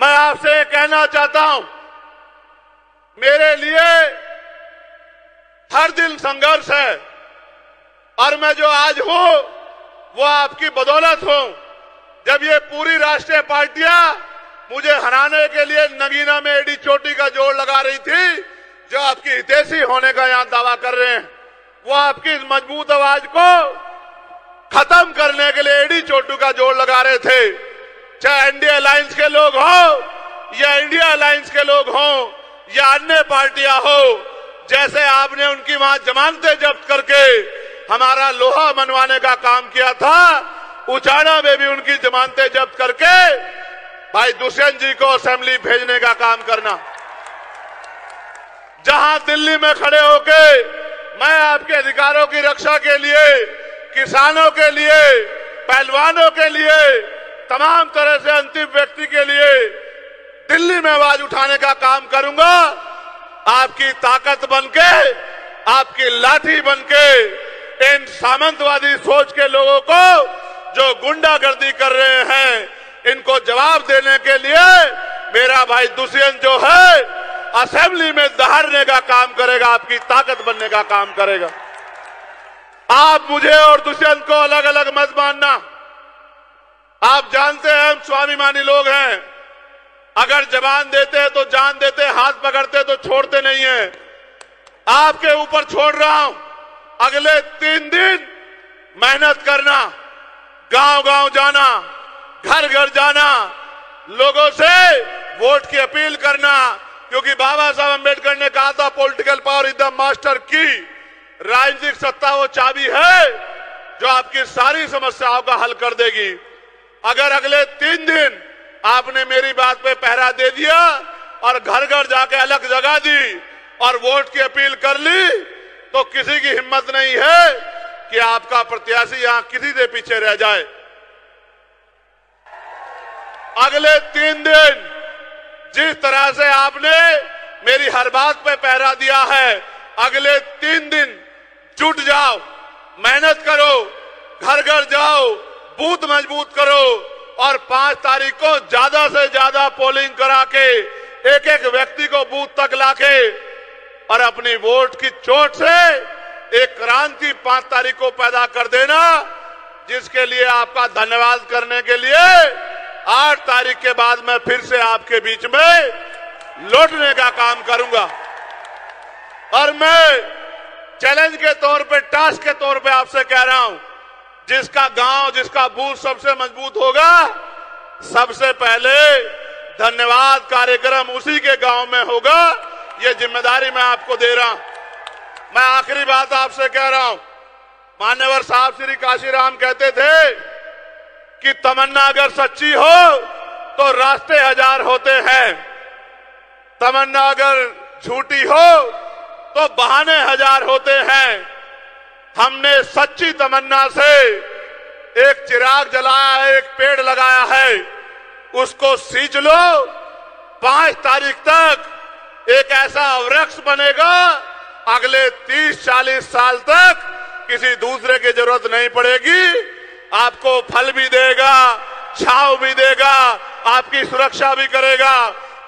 मैं आपसे कहना चाहता हूं, मेरे लिए हर दिन संघर्ष है और मैं जो आज हूं वो आपकी बदौलत हूं। जब ये पूरी राष्ट्रीय पार्टियां मुझे हराने के लिए नगीना में एडी चोटी का जोड़ लगा रही थी, जो आपकी हितैषी होने का यहां दावा कर रहे हैं, वो आपकी इस मजबूत आवाज को खत्म करने के लिए एडी चोटू का जोड़ लगा रहे थे। चाहे एनडीए अलायंस के लोग हो या इंडिया अलायंस के लोग हो या अन्य पार्टियां हो, जैसे आपने उनकी वहां जमानतें जब्त करके हमारा लोहा मनवाने का काम किया था, उचाना में भी उनकी जमानतें जब्त करके भाई दुष्यंत जी को असेंबली भेजने का काम करना। जहां दिल्ली में खड़े होके मैं आपके अधिकारों की रक्षा के लिए, किसानों के लिए, पहलवानों के लिए, तमाम तरह से अंतिम व्यक्ति के लिए दिल्ली में आवाज उठाने का काम करूंगा, आपकी ताकत बनके, आपकी लाठी बनके इन सामंतवादी सोच के लोगों को जो गुंडागर्दी कर रहे हैं, इनको जवाब देने के लिए मेरा भाई दुष्यंत जो है असेंबली में दहाड़ने का काम करेगा, आपकी ताकत बनने का काम करेगा। आप मुझे और दुष्यंत को अलग अलग मत मानना। आप जानते हैं हम स्वाभिमानी लोग हैं, अगर जबान देते हैं तो जान देते, हाथ पकड़ते तो छोड़ते नहीं है। आपके ऊपर छोड़ रहा हूं, अगले 3 दिन मेहनत करना, गांव गांव जाना, घर घर जाना, लोगों से वोट की अपील करना, क्योंकि बाबा साहब अम्बेडकर ने कहा था political power is the master की, राजनीतिक सत्ता वो चाबी है जो आपकी सारी समस्याओं का हल कर देगी। अगर अगले 3 दिन आपने मेरी बात पे पहरा दे दिया और घर घर जाके अलग जगह दी और वोट की अपील कर ली, तो किसी की हिम्मत नहीं है कि आपका प्रत्याशी यहां किसी से पीछे रह जाए। अगले 3 दिन जिस तरह से आपने मेरी हर बात पे पहरा दिया है, अगले 3 दिन जुट जाओ, मेहनत करो, घर घर जाओ, बूथ मजबूत करो और 5 तारीख को ज्यादा से ज्यादा पोलिंग करा के एक एक व्यक्ति को बूथ तक लाके और अपनी वोट की चोट से एक क्रांति 5 तारीख को पैदा कर देना, जिसके लिए आपका धन्यवाद करने के लिए 8 तारीख के बाद मैं फिर से आपके बीच में लौटने का काम करूंगा। और मैं चैलेंज के तौर पे, टास्क के तौर पे आपसे कह रहा हूं, जिसका गांव, जिसका बूथ सबसे मजबूत होगा, सबसे पहले धन्यवाद कार्यक्रम उसी के गांव में होगा। ये जिम्मेदारी मैं आपको दे रहा हूं। मैं आखिरी बात आपसे कह रहा हूं, मान्यवर साहब श्री काशीराम कहते थे कि तमन्ना अगर सच्ची हो तो रास्ते 1000 होते हैं, तमन्ना अगर झूठी हो तो बहाने 1000 होते हैं। हमने सच्ची तमन्ना से एक चिराग जलाया है, एक पेड़ लगाया है, उसको सींच लो। 5 तारीख तक एक ऐसा वृक्ष बनेगा, अगले 30-40 साल तक किसी दूसरे की जरूरत नहीं पड़ेगी, आपको फल भी देगा, छांव भी देगा, आपकी सुरक्षा भी करेगा।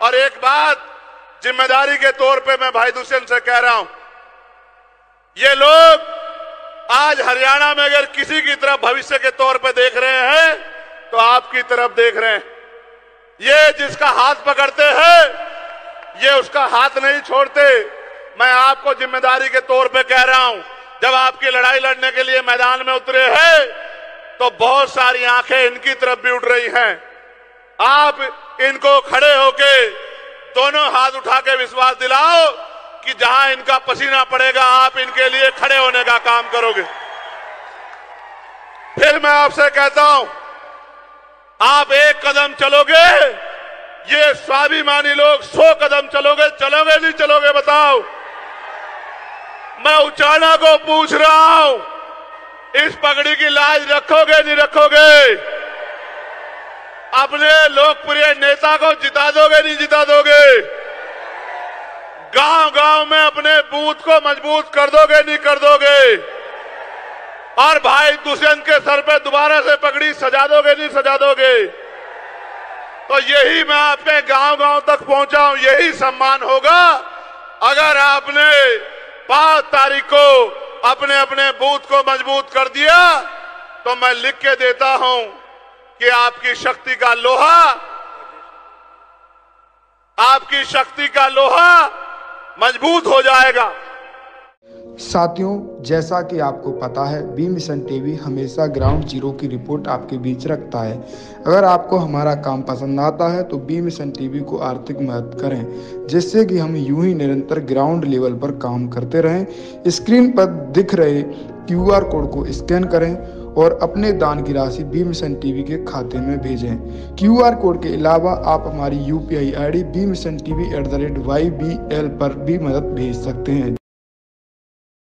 और एक बात जिम्मेदारी के तौर पे मैं भाई दुष्यंत से कह रहा हूं, ये लोग आज हरियाणा में अगर किसी की तरफ भविष्य के तौर पे देख रहे हैं तो आपकी तरफ देख रहे हैं। ये जिसका हाथ पकड़ते हैं, ये उसका हाथ नहीं छोड़ते। मैं आपको जिम्मेदारी के तौर पे कह रहा हूं, जब आपकी लड़ाई लड़ने के लिए मैदान में उतरे हैं तो बहुत सारी आंखें इनकी तरफ भी उठ रही हैं। आप इनको खड़े होके दोनों हाथ उठा के विश्वास दिलाओ कि जहां इनका पसीना पड़ेगा आप इनके लिए खड़े होने का काम करोगे। फिर मैं आपसे कहता हूं, आप 1 कदम चलोगे, ये स्वाभिमानी लोग 100 कदम चलोगे। चलोगे नहीं चलोगे बताओ? मैं उचाना को पूछ रहा हूं, इस पगड़ी की लाज रखोगे नहीं रखोगे? अपने लोकप्रिय नेता को जिता दोगे नहीं जिता दोगे? गांव गांव में अपने बूथ को मजबूत कर दोगे नहीं कर दोगे? और भाई दुष्यंत के सर पे दोबारा से पगड़ी सजा दोगे नहीं सजा दोगे? तो यही मैं आपके गांव-गांव तक पहुंचा हूं, यही सम्मान होगा। अगर आपने 5 तारीख को अपने अपने बूथ को मजबूत कर दिया तो मैं लिख के देता हूं कि आपकी शक्ति का लोहा, आपकी शक्ति का लोहा मजबूत हो जाएगा। साथियों, जैसा कि आपको पता है, बी मिशन टीवी हमेशा ग्राउंड जीरो की रिपोर्ट आपके बीच रखता है। अगर आपको हमारा काम पसंद आता है तो बी मिशन टीवी को आर्थिक मदद करें, जिससे कि हम यूं ही निरंतर ग्राउंड लेवल पर काम करते रहें। स्क्रीन पर दिख रहे QR कोड को स्कैन करें और अपने दान की राशि बी मिशन टीवी के खाते में भेजें। QR कोड के अलावा आप हमारी UPI ID bmissiontv@ybl पर भी मदद भेज सकते हैं।